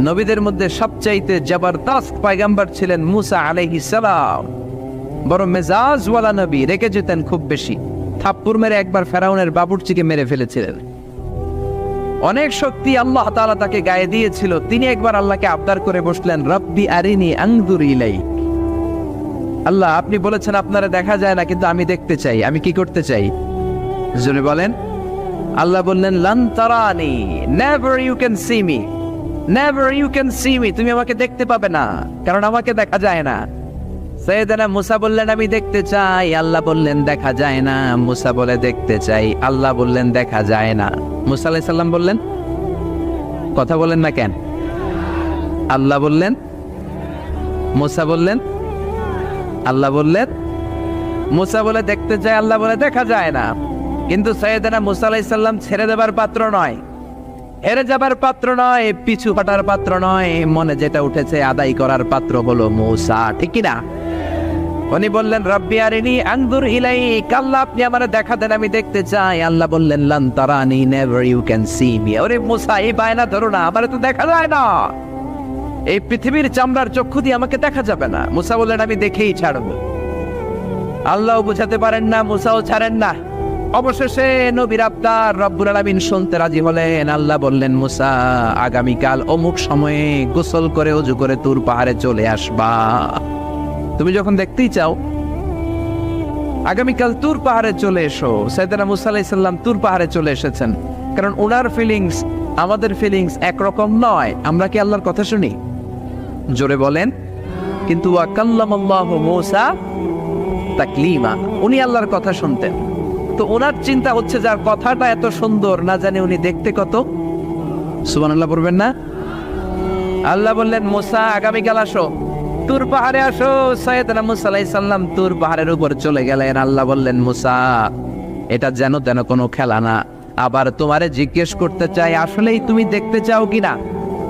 নবীদের মধ্যে সবচাইতে জবরদস্ত পয়গম্বর ছিলেন মুসা আলাইহিস সালাম। বড় মেজাজওয়ালা নবী, রেখে যেতেন খুব বেশি। থাপ্পড় মেরে একবার ফেরাউনের বাবুর্চিকে মেরে ফেলেছিলেন। অনেক শক্তি আল্লাহ তাআলা তাকে গায়ে দিয়েছিল। তিনি একবার আল্লাহকে আবদার করে বসলেন, রব্বি আরিনি আনজুর ইলাইক। আল্লাহ, আপনি বলেছেন আপনারা দেখা যায় না, কিন্তু আমি দেখতে চাই। আমি কি করতে চাই? জোরে বলেন। আল্লাহ বললেন, লান তারানি, never you can see me, never you can see me. তুমি আমাকে দেখতে পাবে না, কারণ আমাকে দেখা যায় না। সাইয়েদনা মুসা বললেন, আমি দেখতে চাই। আল্লাহ বললেন, দেখা যায় না। মুসা বলে, দেখতে চাই। আল্লাহ বললেন, দেখা যায় না। মুসা আলাইহিস সালাম বললেন, কথা বলেন না কেন? আল্লাহ বললেন, মুসা বললেন, আল্লাহ বললেন। মুসা বলে দেখতে চাই, আল্লাহ বলে দেখা যায় না। কিন্তু সাইয়েদনা মুসা আলাইহিস সালাম ছেড়ে দেবার পাত্র নয়, হেরে যাবার পাত্র নয়, পিছু হটার পাত্র নয়। মনে যেটা উঠেছে আদায় করার পাত্র হলো মুসা, ঠিক কি না? উনি বললেন, রব্বি আরিনি আনজুর ইলাইক। আল্লাহ, আপনি আমারে দেখা দেন, আমি দেখতে চাই। আল্লাহ বললেন, লান তারানি, never you can see me. ওরে মুসা, এই বায়না ধরো না, আমারে তো দেখা যায় না। এই পৃথিবীর চামড়ার চক্ষু দিয়ে আমাকে দেখা যাবে না। মুসা বললেন, আমি দেখেই ছাড়বো। আল্লাহও বুঝাতে পারেন না, মুসাও ছাড়েন না। অবশেষে নবীর আবদার রব্বুল আলামিন শুনতে রাজি হলেন। আল্লাহ বললেন, মুসা, আগামীকাল অমুক সময়ে গোসল করে ওযু করে তুর পাহাড়ে চলে আসবা। তুমি যখন দেখতেই চাও, আগামীকাল তুর পাহাড়ে চলে এসো। সাইয়েদনা মুসা আলাইহিস সালাম তুর পাহাড়ে চলে এসেছেন, কারণ ওনার ফিলিংস আমাদের ফিলিংস একরকম নয়। আমরা কি আল্লাহর কথা শুনি? জোরে বলেন। কিন্তু ওয়া কাল্লামাল্লাহু মুসা তাকলিমা, উনি আল্লাহর কথা শুনতেন। তো ওনার চিন্তা হচ্ছে, যার কথাটা এত সুন্দর, না জানি উনি দেখতে কত। সুবহানাল্লাহ বলবেন না? আল্লাহ বললেন, মুসা, আগামীকাল আসো, তুর পাহাড়ে আসো। সাইয়েদনা মুসা আলাইহিস সালাম তুর পাহাড়ের উপর চলে গেলেন। আল্লাহ বললেন, মুসা, এটা যেন তেন কোনো খেলা না। আবার তোমারে জিজ্ঞেস করতে চাই, আসলেই তুমি দেখতে চাও কিনা?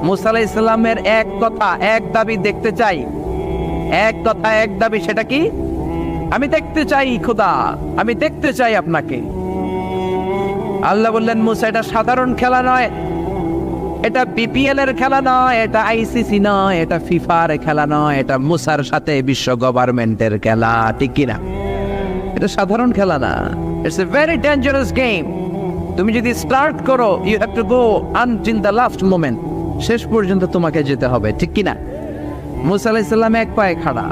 মুসা আলাইহিস সালামের এক কথা এক দাবি, দেখতে চাই। এক কথা এক দাবি, সেটা কি? আমি দেখতে চাই খোদা, আমি দেখতে চাই আপনাকে। আল্লাহ বললেন, মুসা, এটা সাধারণ খেলা নয়, এটা বিপিএল এর খেলা নয়, এটা আইসিসি নয়, এটা ফিফার খেলা নয়, এটা মুসার সাথে বিশ্ব গভর্নমেন্টের খেলা, ঠিক কিনা? এটা সাধারণ খেলা না। It's a very dangerous game. তুমি যদি স্টার্ট করো, you have to go until the last moment. শেষ পর্যন্ত তোমাকে যেতে হবে, ঠিক কিনা? মুসা আলাইহিস সালাম এক পায়ে খাড়া।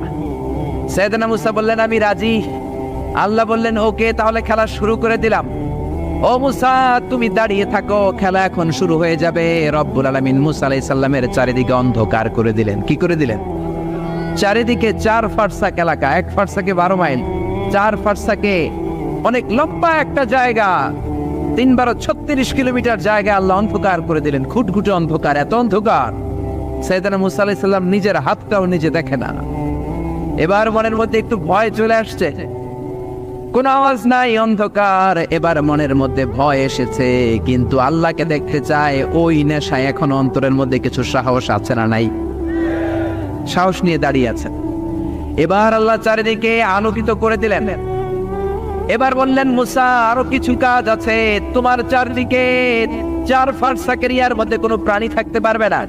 সাইয়েদনা মুসা বললেন, আমি রাজি। আল্লাহ বললেন, ওকে, তাহলে খেলা শুরু করে দিলাম। ও মুসা, তুমি দাঁড়িয়ে থাকো, খেলা এখন শুরু হয়ে যাবে। রব্বুল আলামিন মুসা আলাইহিস সালামের চারিদিকে অন্ধকার করে দিলেন। কি করে দিলেন? চারিদিকে 4 ফারসাক এলাকা, 1 ফারসাকে 12 মাইল, 4 ফারসাকে অনেক লম্বা একটা জায়গা, 3 × 36 কিলোমিটার জায়গা আল্লাহ অন্ধকার করে দিলেন। খুটখুটে অন্ধকার, এত অন্ধকার সাইয়েদনা মুসা আলাইহিস সালাম নিজের হাতটাও নিজে দেখে না। এবার মনের মধ্যে একটু ভয় চলে আসছে, কোন আওয়াজ নাই, অন্ধকার। এবার মনের মধ্যে ভয় এসেছে, কিন্তু আল্লাহকে দেখতে চায়। ওই নেশায় এখন অন্তরের মধ্যে কিছু সাহস আছে না নাই? সাহস নিয়ে দাঁড়িয়ে আছেন। এবার আল্লাহ চারিদিকে আলোকিত করে দিলেন। এবার বললেন, মুসা, আরো কিছু কাজ আছে। তোমার চারদিকে 4 ফারসাক এরিয়ার মধ্যে কোনো প্রাণী থাকতে পারবে না।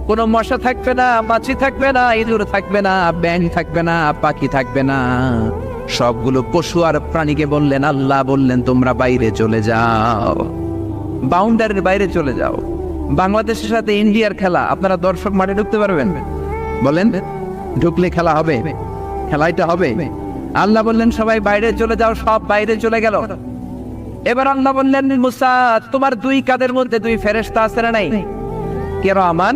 কোনো মশা থাকবে না, মাছি থাকবে না, ইঁদুর থাকবে না, ব্যাঙ থাকবে না, পাখি থাকবে না। সবগুলো পশু আর প্রাণীকে বললেন, আল্লাহ বললেন, তোমরা বাইরে চলে যাও, বাউন্ডারির বাইরে চলে যাও। বাংলাদেশের সাথে ইন্ডিয়ার খেলা, আপনারা দর্শক মাঠে ঢুকতে পারবেন? বলেন, ঢুকলে খেলা হবে? খেলাইটা হবে? আল্লাহ বললেন, সবাই বাইরে চলে যাও। সব বাইরে চলে গেল। এবার আল্লাহ বললেন, মুসা, তোমার 2 কাঁধের মধ্যে 2 ফেরেশতা আছে না নাই? কিরামান,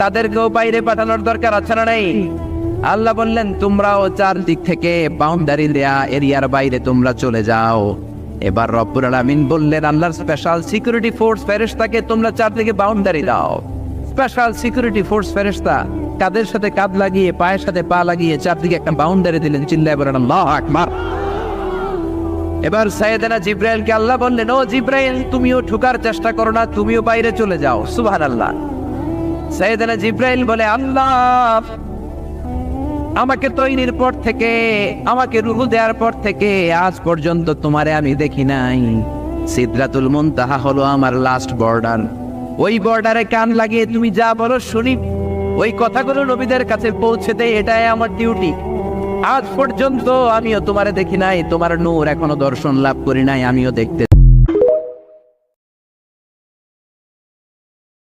তাদেরকেও বাইরে পাঠানোর দরকার আছে না নাই? আল্লাহ বললেন, তোমরাও 4 দিক থেকে বাউন্ডারি দেয়া এরিয়ার বাইরে তোমরা চলে যাও। এবার রব্বুল আলামিন বললেন, আল্লাহর স্পেশাল সিকিউরিটি ফোর্স ফেরেশতাকে তোমরা 4 দিকে বাউন্ডারি দাও। স্পেশাল সিকিউরিটি ফোর্স ফেরেশতা কাদের সাথে কাঁধ লাগিয়ে, পায়ের সাথে পা লাগিয়ে 4 দিকে একটা বাউন্ডারি দিলেন। চিল্লায়ে বলেন, আল্লাহু আকবার। এবার সাইয়েদনা জিবরাইলকে আল্লাহ বললেন, ও জিবরাইল, তুমিও ঢোকার চেষ্টা করো না, তুমিও বাইরে চলে যাও। সুবহানাল্লাহ। সাইয়েদনা জিবরাইল বলে, আল্লাহ, আমাকে তৈরির পর থেকে, আমাকে রূহ দেওয়ার পর থেকে আজ পর্যন্ত তোমারে আমি দেখি নাই। সিদরাতুল মুনতাহা হলো আমার লাস্ট বর্ডার। ওই বর্ডারে কান লাগিয়ে তুমি যা বলো শুনি, ওই কথাগুলো নবীদের কাছে পৌঁছে দেয়, এটাই আমার ডিউটি। আজ পর্যন্ত আমিও তোমারে দেখি নাই, তোমার নূর এখনো দর্শন লাভ করি নাই, আমিও দেখতে